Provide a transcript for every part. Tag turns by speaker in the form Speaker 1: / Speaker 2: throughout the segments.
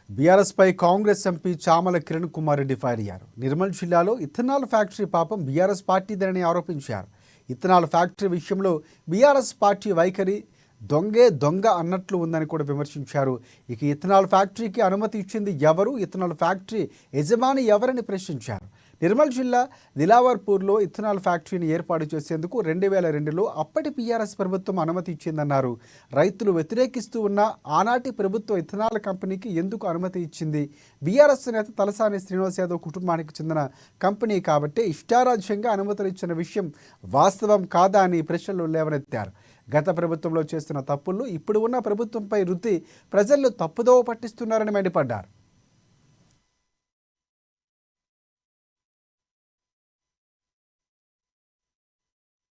Speaker 1: BRS పై Congress MP Chamala Kiran Kumar Reddy fire అయ్యారు. నిర్మల్ జిల్లాలో ethanol factory పాపం బీఆర్ఎస్ పార్టీదని ఆరోపించారు. ఇథనాల్ ఫ్యాక్టరీ విషయంలో బీఆర్ఎస్ పార్టీ వైఖరి దొంగ అన్నట్లు ఉందని కూడా విమర్శించారు. ఇక ఇథనాల్ ఫ్యాక్టరీకి అనుమతి ఇచ్చింది ఎవరు, ఇథనాల్ ఫ్యాక్టరీ యజమాని ఎవరని ప్రశ్నించారు. నిర్మల్ జిల్లా దిలావర్పూర్లో ఇథనాల్ ఫ్యాక్టరీని ఏర్పాటు చేసేందుకు 2002లో అప్పటి బీఆర్ఎస్ ప్రభుత్వం అనుమతి ఇచ్చిందన్నారు. రైతులు వ్యతిరేకిస్తూ ఉన్న ఆనాటి ప్రభుత్వం ఇథనాల్ కంపెనీకి ఎందుకు అనుమతి ఇచ్చింది? బీఆర్ఎస్ నేత తలసాని శ్రీనివాస్ యాదవ్ కుటుంబానికి చెందిన కంపెనీ కాబట్టి ఇష్టారాజ్యంగా అనుమతులు ఇచ్చిన విషయం వాస్తవం కాదా అని ప్రశ్నలు లేవనెత్తారు. గత ప్రభుత్వంలో చేస్తున్న తప్పులు ఇప్పుడు ఉన్న ప్రభుత్వంపై రుద్ది ప్రజలను తప్పుదోవ పట్టిస్తున్నారని మండిపడ్డారు.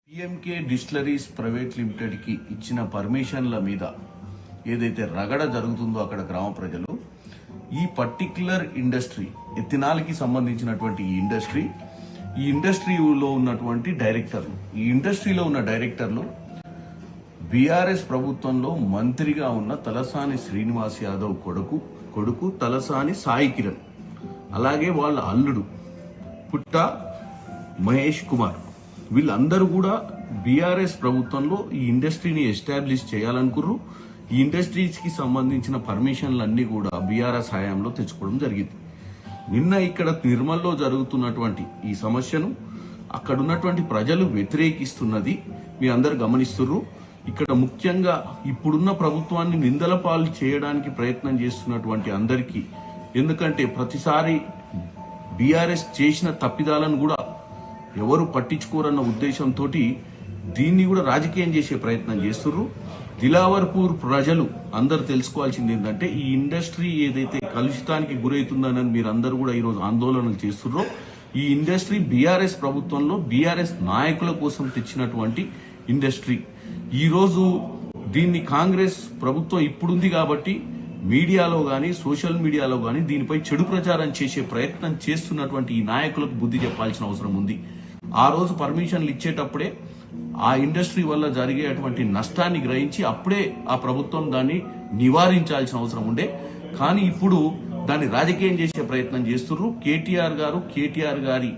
Speaker 2: పిఎంకే డిస్టిలరీస్ ప్రైవేట్ లిమిటెడ్కి ఇచ్చిన పర్మిషన్ల మీద ఏదైతే రగడ జరుగుతుందో అక్కడ గ్రామ ప్రజలు ఈ పర్టిక్యులర్ ఇండస్ట్రీ ఎథనాల్కి సంబంధించినటువంటి ఈ ఇండస్ట్రీలో ఉన్నటువంటి డైరెక్టర్లు ఈ ఇండస్ట్రీలో ఉన్న డైరెక్టర్లు బీఆర్ఎస్ ప్రభుత్వంలో మంత్రిగా ఉన్న తలసాని శ్రీనివాస్ యాదవ్ కొడుకు తలసాని సాయి కిరణ్, అలాగే వాళ్ళ అల్లుడు పుట్ట మహేష్ కుమార్, వీళ్ళందరూ కూడా బీఆర్ఎస్ ప్రభుత్వంలో ఈ ఇండస్ట్రీని ఎస్టాబ్లిష్ చేయాలనుకుర్రు. ఈ ఇండస్ట్రీస్కి సంబంధించిన పర్మిషన్లన్నీ కూడా బీఆర్ఎస్ హయాంలో తెచ్చుకోవడం జరిగింది. నిన్న ఇక్కడ నిర్మల్లో జరుగుతున్నటువంటి ఈ సమస్యను అక్కడ ఉన్నటువంటి ప్రజలు వ్యతిరేకిస్తున్నది మీ అందరు గమనిస్తుర్రు. ఇక్కడ ముఖ్యంగా ఇప్పుడున్న ప్రభుత్వాన్ని నిందల పాలు చేయడానికి ప్రయత్నం చేస్తున్నటువంటి అందరికీ, ఎందుకంటే ప్రతిసారి బీఆర్ఎస్ చేసిన తప్పిదాలను కూడా ఎవరు పట్టించుకోరన్న ఉద్దేశంతో దీన్ని కూడా రాజకీయం చేసే ప్రయత్నం చేస్తుర్రు. దిలావర్పూర్ ప్రజలు అందరు తెలుసుకోవాల్సింది ఏంటంటే ఈ ఇండస్ట్రీ ఏదైతే కలుషితానికి గురవుతుందని మీరందరూ కూడా ఈరోజు ఆందోళనలు చేస్తుర్రో, ఈ ఇండస్ట్రీ బీఆర్ఎస్ ప్రభుత్వంలో బీఆర్ఎస్ నాయకుల కోసం తెచ్చినటువంటి ఇండస్ట్రీ. ఈరోజు దీన్ని కాంగ్రెస్ ప్రభుత్వం ఇప్పుడుంది కాబట్టి మీడియాలో కానీ సోషల్ మీడియాలో కానీ దీనిపై చెడు ప్రచారం చేసే ప్రయత్నం చేస్తున్నటువంటి ఈ నాయకులకు బుద్ధి చెప్పాల్సిన అవసరం ఉంది. ఆ రోజు పర్మిషన్లు ఇచ్చేటప్పుడే ఆ ఇండస్ట్రీ వల్ల జరిగేటువంటి నష్టాన్ని గ్రహించి అప్పుడే ఆ ప్రభుత్వం దాన్ని నివారించాల్సిన అవసరం ఉండే. కానీ ఇప్పుడు దాన్ని రాజకీయం చేసే ప్రయత్నం చేస్తున్నారు. కేటీఆర్ గారి